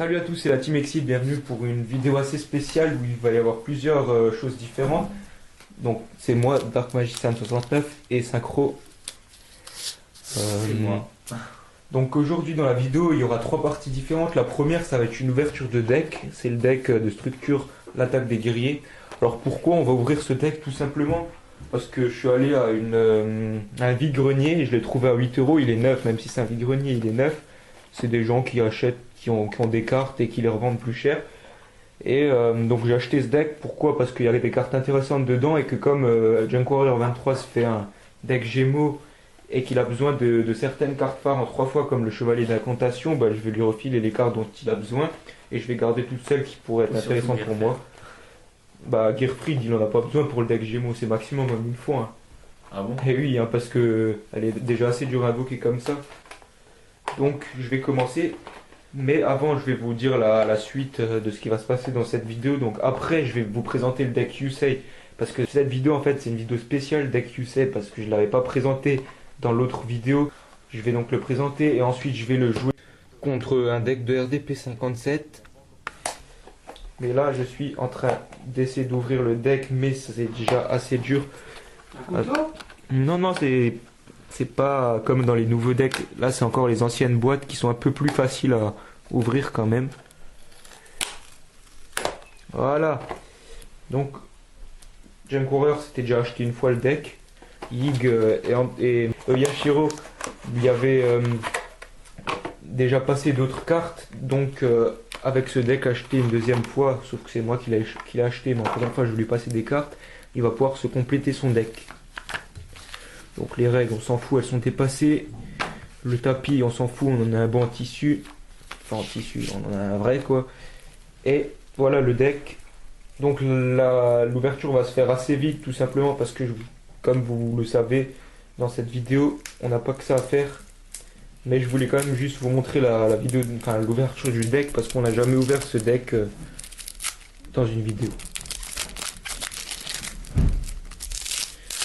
Salut à tous, c'est la Team Exit, bienvenue pour une vidéo assez spéciale où il va y avoir plusieurs choses différentes. Donc c'est moi, Dark Magician 69 et Synchro. C'est moi. Donc aujourd'hui dans la vidéo il y aura trois parties différentes. La première ça va être une ouverture de deck, c'est le deck de structure l'attaque des guerriers. Alors pourquoi on va ouvrir ce deck? Tout simplement parce que je suis allé à un vide-grenier et je l'ai trouvé à 8 euros, il est neuf, même si c'est un vide-grenier il est neuf. C'est des gens qui achètent, qui ont des cartes et qui les revendent plus cher. Et donc j'ai acheté ce deck, pourquoi? Parce qu'il y avait des cartes intéressantes dedans et que comme Junk Warrior 23 se fait un deck Gémeaux et qu'il a besoin de certaines cartes phares en 3 fois comme le Chevalier d'Incantation, bah, je vais lui refiler les cartes dont il a besoin et je vais garder toutes celles qui pourraient être intéressantes pour moi. Bah Gearfried il en a pas besoin pour le deck Gémeaux, c'est maximum une fois. Hein. Ah bon? Et oui, hein, parce que elle est déjà assez dure à invoquer comme ça. Donc je vais commencer. Mais avant, je vais vous dire la suite de ce qui va se passer dans cette vidéo. Donc après, je vais vous présenter le deck Yusei. Parce que cette vidéo, en fait, c'est une vidéo spéciale deck Yusei. Parce que je ne l'avais pas présenté dans l'autre vidéo. Je vais donc le présenter. Et ensuite, je vais le jouer contre un deck de RDP 57. Mais là, je suis en train d'essayer d'ouvrir le deck. Mais c'est déjà assez dur. Non, c'est pas comme dans les nouveaux decks. Là, c'est encore les anciennes boîtes qui sont un peu plus faciles à ouvrir quand même. Voilà. Donc, Junk Warrior s'était déjà acheté une fois le deck. Yig et Yashiro lui avait déjà passé d'autres cartes. Donc, avec ce deck acheté une deuxième fois, sauf que c'est moi qui l'ai acheté, mais encore une fois, je vais lui passer des cartes. Il va pouvoir se compléter son deck. Donc les règles, on s'en fout, elles sont dépassées. Le tapis, on s'en fout, on en a un bon en tissu. Enfin en tissu, on en a un vrai quoi. Et voilà le deck. Donc l'ouverture va se faire assez vite tout simplement parce que comme vous le savez dans cette vidéo, on n'a pas que ça à faire. Mais je voulais quand même juste vous montrer la vidéo, enfin l'ouverture du deck parce qu'on n'a jamais ouvert ce deck dans une vidéo.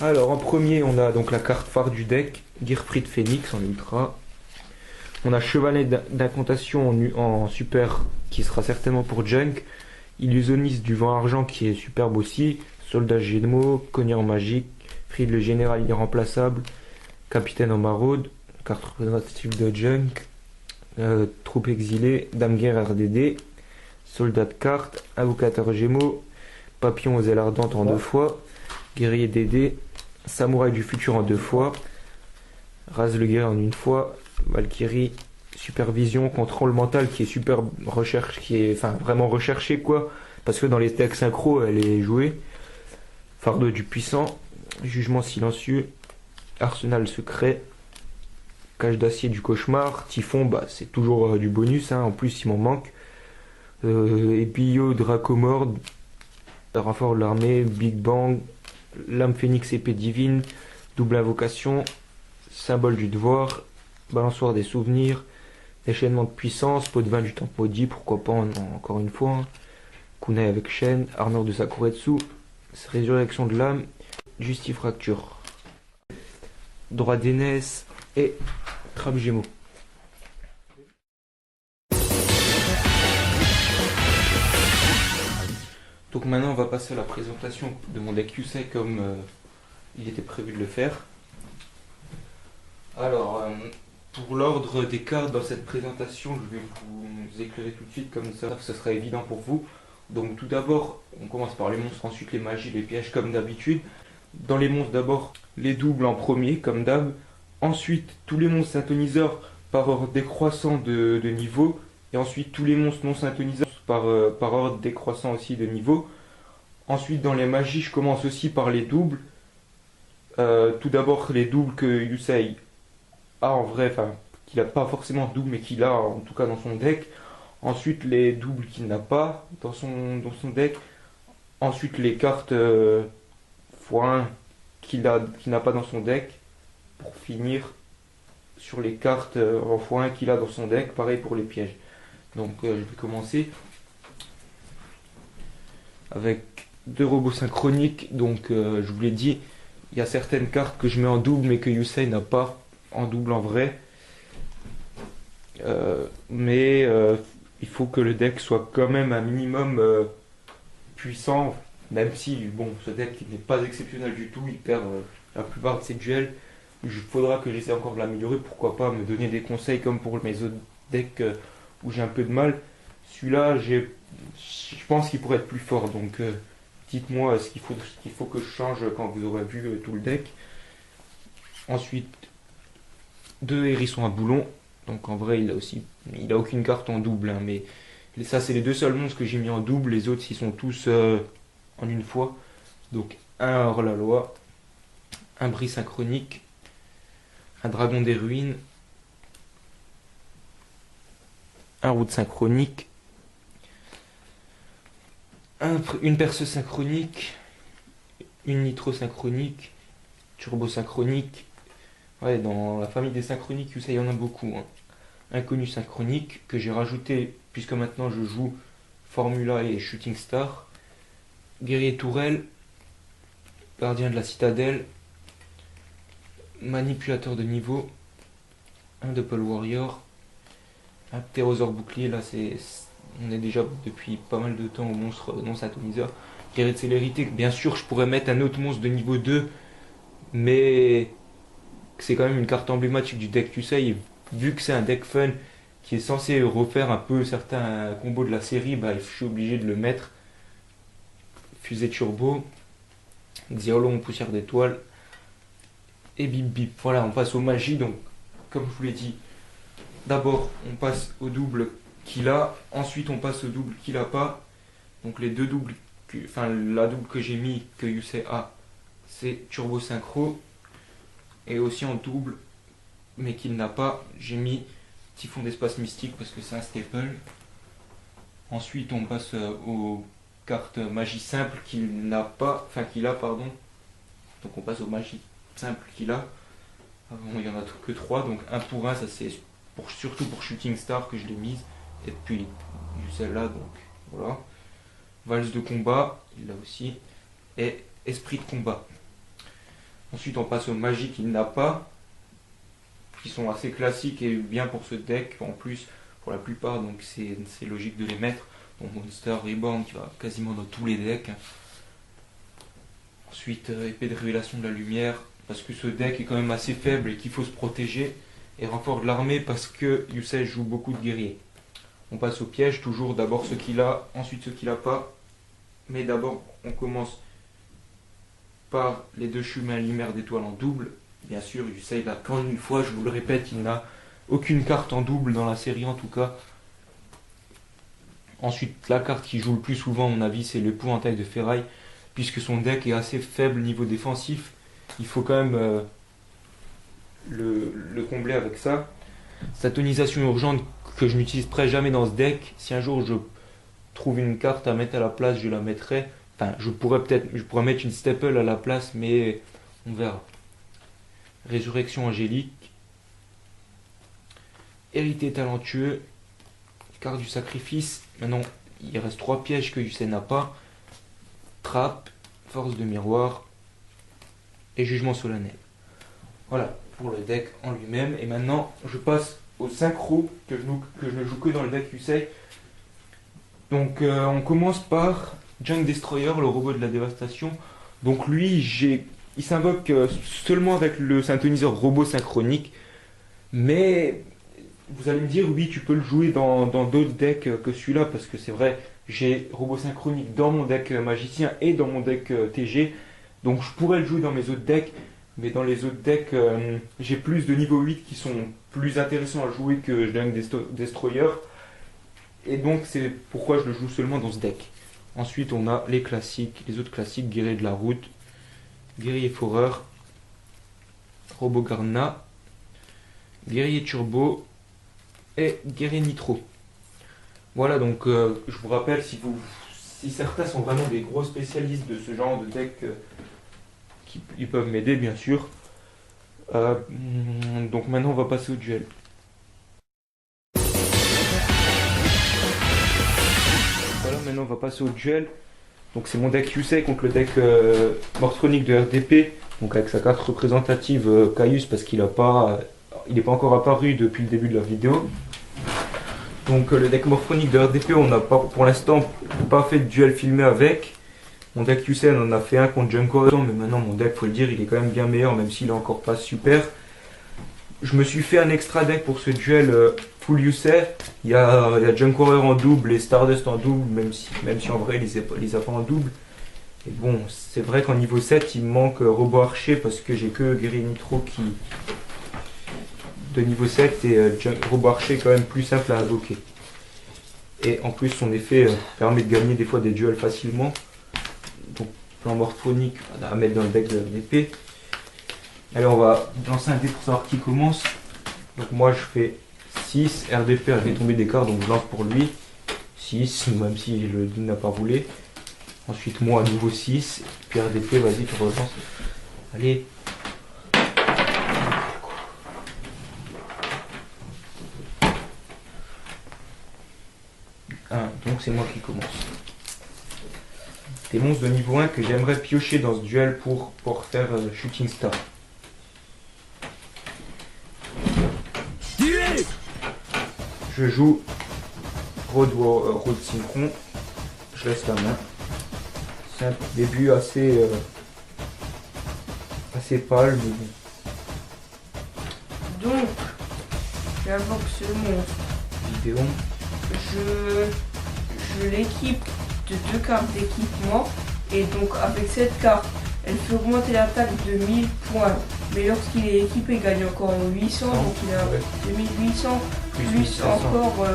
Alors en premier on a donc la carte phare du deck, Gearfried Phoenix en ultra. On a Chevalier d'Incantation en super qui sera certainement pour Junk. Illusionniste du vent argent qui est superbe aussi. Soldat Gémeaux, Cogneur magique, Fried le général irremplaçable, Capitaine en maraude, carte représentative de Junk, Troupe exilée, Dame guerre RDD, Soldat de carte, Invocateur Gémeaux, Papillon aux ailes ardentes en 2 fois, Guerrier DD, Samouraï du futur en 2 fois, Rase le guerrier en 1 fois, Valkyrie, Supervision, Contrôle mental qui est super recherche, qui est enfin vraiment recherché quoi, parce que dans les decks synchro elle est jouée, Fardeau du puissant, Jugement silencieux, Arsenal secret, Cage d'acier du cauchemar, Typhon bah c'est toujours du bonus hein, en plus il m'en manque, Épillot Dracomorde, renfort de l'armée, Big Bang, Lame Phénix épée divine, double invocation, symbole du devoir, balançoire des souvenirs, déchaînement de puissance, pot de vin du temple maudit, pourquoi pas encore une fois, hein. Kunai avec chaîne, armure de Sakuretsu, résurrection de l'âme, justifracture, droit d'aînesse et trappe gémeaux. Donc maintenant on va passer à la présentation de mon deck Yusei comme il était prévu de le faire. Alors pour l'ordre des cartes dans cette présentation, je vais vous éclairer tout de suite comme ça, ce sera évident pour vous. Donc tout d'abord on commence par les monstres, ensuite les magies, les pièges comme d'habitude. Dans les monstres d'abord les doubles en premier comme d'hab. Ensuite tous les monstres syntoniseurs par ordre décroissant de niveau. Et ensuite tous les monstres non syntoniseurs par ordre décroissant aussi de niveau. Ensuite dans les magies je commence aussi par les doubles. Tout d'abord les doubles que Yusei a en vrai, enfin qu'il n'a pas forcément de double mais qu'il a en tout cas dans son deck. Ensuite les doubles qu'il n'a pas dans son deck. Ensuite les cartes x1 qu'il n'a pas dans son deck. Pour finir sur les cartes en x1 qu'il a dans son deck, pareil pour les pièges. Donc je vais commencer avec 2 robots synchroniques. Donc je vous l'ai dit, il y a certaines cartes que je mets en double mais que Yusei n'a pas en double en vrai. Mais il faut que le deck soit quand même un minimum puissant, même si bon, ce deck n'est pas exceptionnel du tout, il perd la plupart de ses duels. Il faudra que j'essaie encore de l'améliorer, pourquoi pas me donner des conseils comme pour mes autres decks où j'ai un peu de mal. Celui-là, je pense qu'il pourrait être plus fort, donc dites-moi ce qu'il faut que je change quand vous aurez vu tout le deck. Ensuite, deux hérissons à boulon. Donc en vrai, il a aucune carte en double, hein, mais ça, c'est les deux seuls monstres que j'ai mis en double. Les autres, ils sont tous en une fois. Donc un hors-la-loi, un bris synchronique, un dragon des ruines, un route synchronique, une perceuse synchronique, une nitro synchronique, turbo synchronique. Ouais, dans la famille des synchroniques, ça, il y en a beaucoup, hein. Inconnu synchronique que j'ai rajouté puisque maintenant je joue Formula et Shooting Star. Guerrier Tourelle, gardien de la citadelle, manipulateur de niveau, un Doppel Warrior, un ptérosaure bouclier. Là, on est déjà depuis pas mal de temps au monstre non synthoniseur. Guerrier de célérité, bien sûr, je pourrais mettre un autre monstre de niveau 2, mais c'est quand même une carte emblématique du deck Yusei. Vu que c'est un deck fun qui est censé refaire un peu certains combos de la série, bah, je suis obligé de le mettre. Fusée turbo, Xiaolong poussière d'étoile et bip bip. Voilà, on passe aux magies. Donc, comme je vous l'ai dit, d'abord on passe au double qu'il a, ensuite on passe au double qu'il a pas. Donc les deux doubles, la double que j'ai mis que Yusei a, c'est turbo synchro, et aussi en double mais qu'il n'a pas, j'ai mis Typhon d'espace mystique parce que c'est un staple. Ensuite on passe aux cartes magie simple qu'il n'a pas, qu'il a pardon. Donc on passe aux magies simples qu'il a. Il y en a que 3, donc 1 pour 1, ça c'est surtout pour Shooting Star que je l'ai mise. Et puis celle-là, donc voilà. Valse de combat, il l'a aussi. Et esprit de combat. Ensuite on passe aux magies qu'il n'a pas, qui sont assez classiques et bien pour ce deck en plus pour la plupart, donc c'est logique de les mettre. Donc Monster Reborn qui va quasiment dans tous les decks. Ensuite épée de révélation de la lumière, parce que ce deck est quand même assez faible et qu'il faut se protéger. Et renfort de l'armée parce que Yusei joue beaucoup de guerriers. On passe au piège, toujours d'abord ce qu'il a, ensuite ce qu'il a pas. Mais d'abord on commence par les deux chemins lumière d'étoiles en double. Bien sûr, Yusei l'a qu'en une fois, je vous le répète, il n'a aucune carte en double dans la série en tout cas. Ensuite, la carte qui joue le plus souvent, à mon avis, c'est l'épouvantail de ferraille, puisque son deck est assez faible niveau défensif. Il faut quand même le combler avec ça. Satonisation urgente que je n'utilise presque jamais dans ce deck. Si un jour je trouve une carte à mettre à la place, je la mettrai. Enfin, je pourrais mettre une staple à la place, mais on verra. Résurrection angélique, hérité talentueux, carte du sacrifice. Maintenant, il reste 3 pièges que Yusei n'a pas. Trappe, force de miroir et jugement solennel. Voilà pour le deck en lui-même. Et maintenant, je passe au synchro que je ne joue que dans le deck Yusei. Donc, on commence par Junk Destroyer, le robot de la dévastation. Donc lui, il s'invoque seulement avec le synthoniseur robot synchronique, mais vous allez me dire oui, tu peux le jouer dans d'autres decks que celui-là, parce que c'est vrai, j'ai robot synchronique dans mon deck magicien et dans mon deck TG, donc je pourrais le jouer dans mes autres decks, mais dans les autres decks, j'ai plus de niveau 8 qui sont plus intéressants à jouer que Junk Destroyer, et donc c'est pourquoi je le joue seulement dans ce deck. Ensuite on a les autres classiques, Guerrier de la route, Guerrier Foreur, Robot Garna, Guerrier Turbo et Guerrier Nitro. Voilà, donc je vous rappelle, si certains sont vraiment des gros spécialistes de ce genre de deck, ils peuvent m'aider bien sûr. Donc maintenant on va passer au duel. Voilà, maintenant on va passer au duel. Donc c'est mon deck Yusei contre le deck Morthronic de RDP, donc avec sa carte représentative Caius parce qu'il n'est pas encore apparu depuis le début de la vidéo. Donc le deck morphonique de RDP, on n'a pas, pour l'instant pas fait de duel filmé avec. Mon deck Yusen, on en a fait un contre Junk Warrior, mais maintenant mon deck, faut le dire, il est quand même bien meilleur, même s'il est encore pas super. Je me suis fait un extra deck pour ce duel full Yusei. Il y a Junk Warrior en double et Stardust en double, même si en vrai il les a pas en double. Et bon, c'est vrai qu'en niveau 7, il me manque Robot Archer parce que j'ai que Guerrier Nitro qui de niveau 7 et Robot Archer est quand même plus simple à invoquer. Et en plus, son effet permet de gagner des fois des duels facilement. Donc, plan morphonique à mettre dans le deck de RDP. Allez, on va lancer un dé pour savoir qui commence. Donc, moi je fais 6. RDP a fait tomber des cartes, donc je lance pour lui. 6, même si le deal n'a pas roulé. Ensuite, moi à nouveau 6. Puis RDP, vas-y, tu relances. Allez. Donc c'est moi qui commence. Des monstres de niveau 1 que j'aimerais piocher dans ce duel pour faire Shooting Star. Je joue Road Synchron. Je laisse la main. C'est un début assez pâle, mais bon. Donc, j'invoque ce monstre. Vidéo. Je l'équipe de 2 cartes d'équipement et donc avec cette carte, elle fait augmenter l'attaque de 1000 points. Mais lorsqu'il est équipé, il gagne encore 800, donc il a 2800 plus encore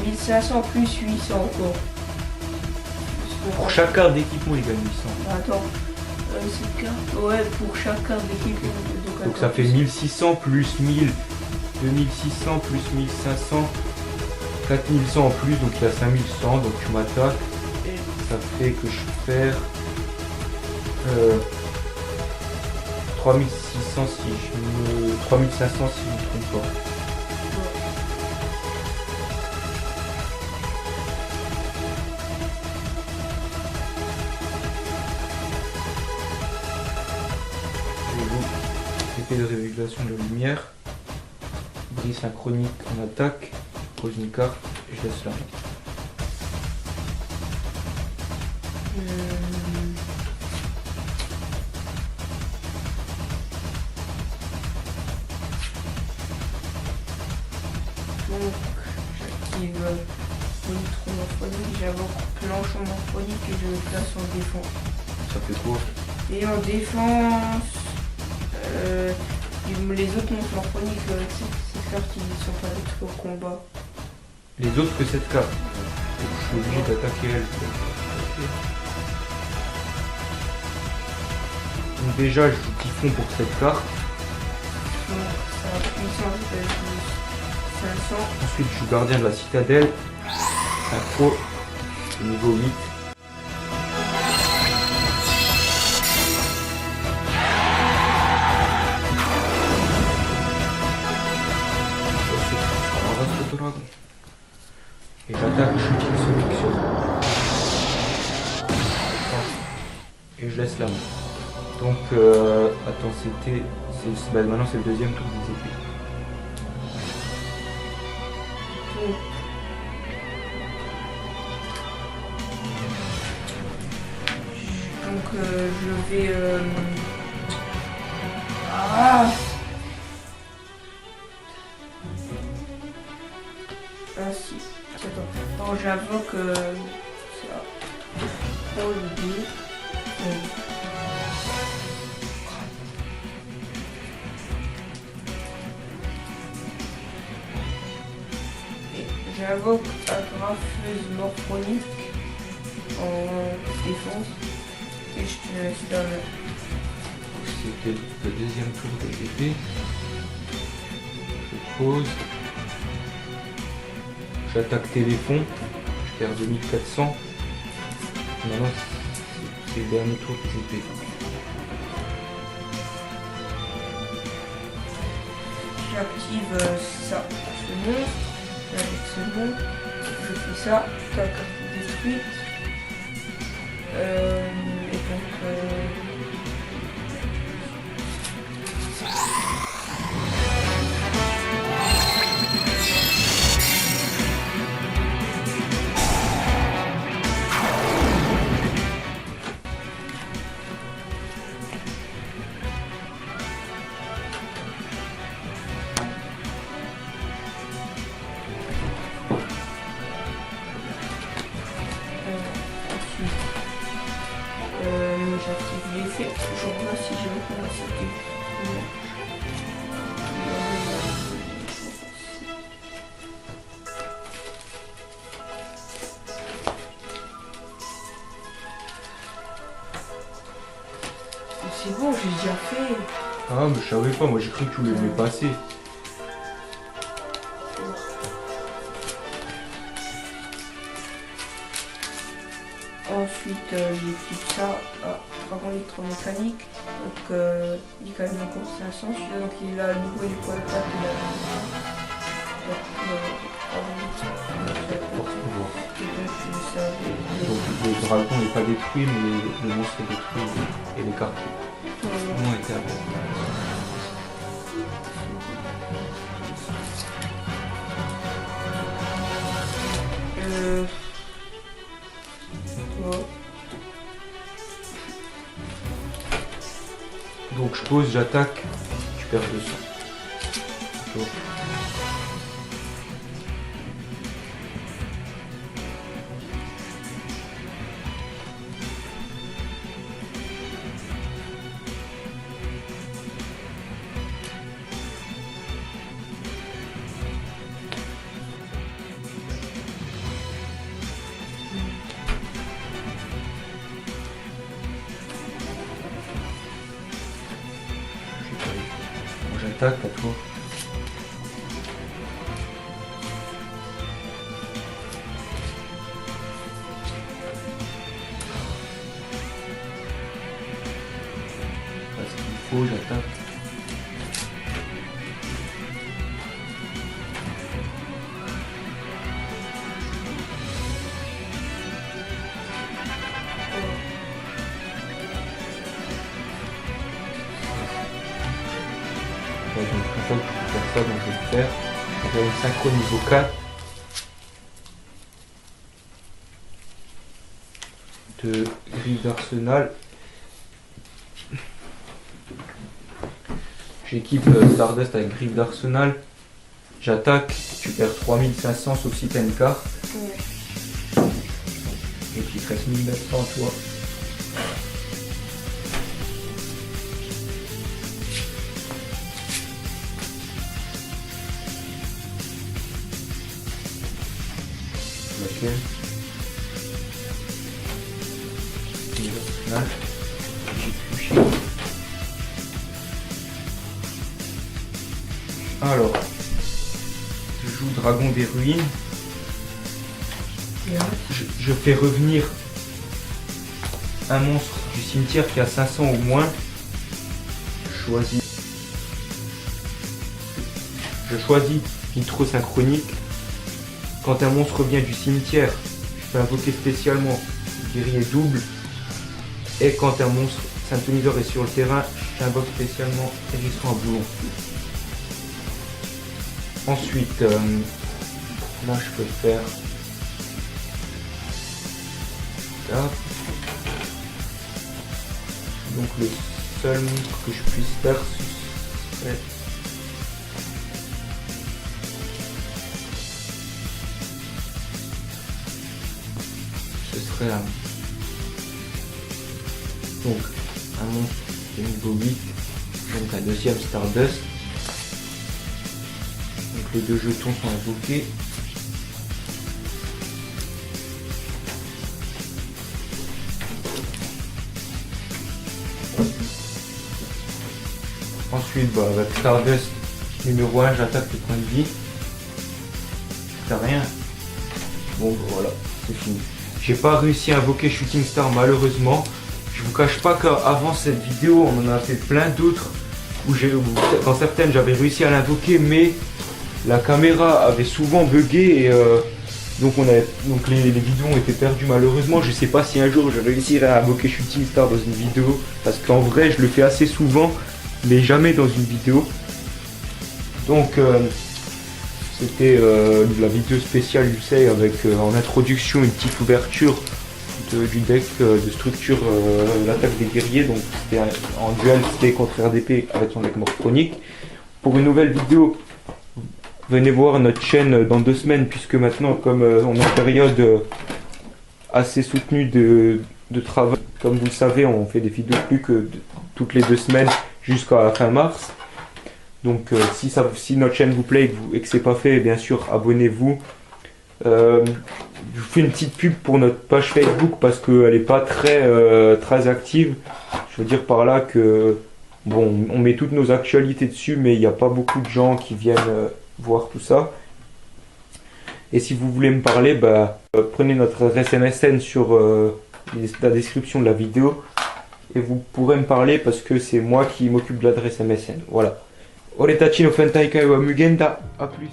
1500 plus 800 encore. Pour chaque carte d'équipement, il gagne 800. Attends, cette carte, ouais, pour chaque carte d'équipement. Donc ça fait 1600 plus 1000, 2600 plus 1500. 4100 en plus, donc il y a 5100, donc tu m'attaques. Et ça fait que je perds 3600 3500 si je ne me trompe pas. Je joue épée de régulation de la lumière. Brise synchronique en attaque. Pose une carte et je laisse la main. Donc, j'active Nitro morphonique, j'invoque planche en morphonique et je le place en défense. Ça fait quoi? Et en défense, les autres monstres morphoniques, ces cartes ils ne sont pas du tout au combat. Les autres que cette carte. Donc, je suis obligé d'attaquer elle. Donc déjà je joue Typhon pour cette carte. Donc ça a puissance de 500. Ensuite je joue Gardien de la Citadelle. Synchro. Niveau 8. Et j'attaque Shooting Sonic sur. Et je laisse la main. Donc, attends, c'était. Maintenant c'est le deuxième tour des épées. Donc, je vais. Ah! Ah si. Attends. Alors j'invoque ça. Oh le dé. J'invoque agrafeuse morphonique en défense et je te laisse la main. C'était le deuxième tour des épées. Je pose. J'attaque Téléphone. Je perds 2400. Maintenant c'est le dernier tour des épées. J'active ça, ce monstre. Avec ce bon, je fais ça, ta carte détruite. Et donc bon, j'ai déjà fait. Ah, mais je savais pas, moi j'ai cru que tu voulais me les passer. Ensuite, j'équipe ça à dragon électromécanique. Donc, il gagne encore 500. Celui-là, donc il a le niveau du point d'attaque. Donc le dragon n'est pas détruit, mais le monstre est détruit et les cartes ont été abandonnées. Donc je pose, j'attaque, tu perds 200. Tu vois. J'attaque à toi. Parce qu'il faut, j'attaque. Donc une fois que je peux faire ça, donc je vais le faire. Je vais une synchro niveau 4 de griffe d'arsenal. J'équipe Stardust avec griffe d'arsenal. J'attaque, tu perds 3500 sauf si t'as une carte. Et puis il te reste 1900 toi. Laquelle? Alors, je joue Dragon des Ruines. Je fais revenir un monstre du cimetière qui a 500 ou moins. Je choisis Nitro Synchronique. Quand un monstre revient du cimetière, je peux invoquer spécialement guerrier double. Et quand un monstre synthoniseur est sur le terrain, j'invoque spécialement hérisson à boulon. Ensuite, là je peux faire ça. Donc le seul monstre que je puisse faire, c'est un... Donc un monstre de niveau 8, donc un deuxième Stardust. Donc les deux jetons sont invoqués. Ensuite, avec Stardust numéro 1, j'attaque le point de vie. T'as rien. Bon, voilà, c'est fini. J'ai pas réussi à invoquer Shooting Star malheureusement. Je vous cache pas qu'avant cette vidéo, on en a fait plein d'autres où dans certaines j'avais réussi à l'invoquer, mais la caméra avait souvent bugué et donc les vidéos ont été perdues malheureusement. Je sais pas si un jour je réussirai à invoquer Shooting Star dans une vidéo, parce qu'en vrai je le fais assez souvent, mais jamais dans une vidéo. Donc c'était la vidéo spéciale Yusei avec en introduction une petite ouverture du deck de structure l'attaque des guerriers. Donc c'était en duel, c'était contre RDP avec son deck morphronique. Pour une nouvelle vidéo, venez voir notre chaîne dans 2 semaines, puisque maintenant comme on est en période assez soutenue de travail, comme vous le savez, on fait des vidéos plus que toutes les 2 semaines jusqu'à la fin mars. Donc si notre chaîne vous plaît et que c'est pas fait, bien sûr abonnez-vous. Je vous fais une petite pub pour notre page Facebook parce qu'elle n'est pas très active. Je veux dire par là que, bon, on met toutes nos actualités dessus, mais il n'y a pas beaucoup de gens qui viennent voir tout ça. Et si vous voulez me parler, bah, prenez notre adresse MSN sur la description de la vidéo. Et vous pourrez me parler parce que c'est moi qui m'occupe de l'adresse MSN. Voilà. Oretachi no Fentaikai wa Mugenda. A plus.